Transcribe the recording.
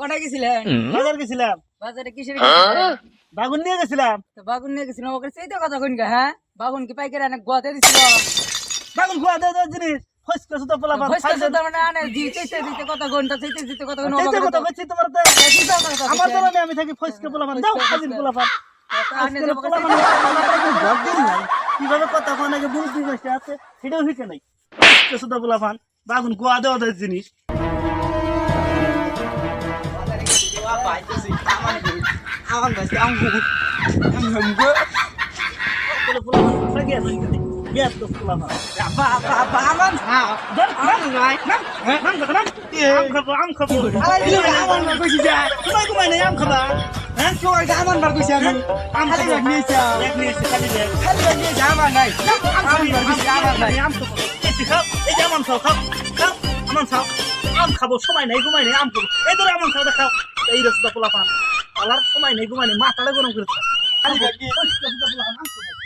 কোথায় গেছিলেন? বাজার গেছিলাম, বাজারে কিসের গেছিলেন? বাগুন নিয়ে গেছিলাম। তো বাগুন নিয়ে গেছিলেন, ওকে সেই তো কথা কইন হ্যাঁ? বাগুন কি পাইকারি আনে গোয়াতে দিছিল? বাগুন খোয়া দেওয়া জিনিস ফসকে সুতো পোলা পান ভয়েস করছে তার মানে আনে দিতে কথা কোনটা দিতে কথা কোন সেইটা কথা বলছি তোমার তো আমার তো আমি থাকি ফসকে পোলা পান যাও হাজির পোলা পান আজকের পোলা পান জব দিন নাই কিভাবে কথা কোন আগে বুঝতে বসে আছে সেটাও শিখে নাই ফসকে সুতো পোলা পান বাগুন খোয়া দেওয়া জিনিস আমার কাছে আমার পোলা পান সাগিয়া নাই বিয়ার তো পোলা পান আমার আম খাবো আমার কইছি যা তোমায় ঘুমাই নাই আম খাবা হ্যাঁ তোমার আমার বার কইছি আমি আম খালি খাবো ব্যাগ নিয়েছি এক নিয়েছে খালি ব্যাগ খালি ব্যাগ নিয়েছি আমার নাই আমার কইছি আমার নাই আম খাবো খাও এই যে আম খাও খাও খাও আম খাবো সময় নাই ঘুমাই নাই আম খাবো এই ধরে আম খাও খাও এই রাস্তা পোলা পান আলার সময় নাই ঘুমাই নাই মাথাটা গরম করে খালি ব্যাগ নিয়ে আম খাবো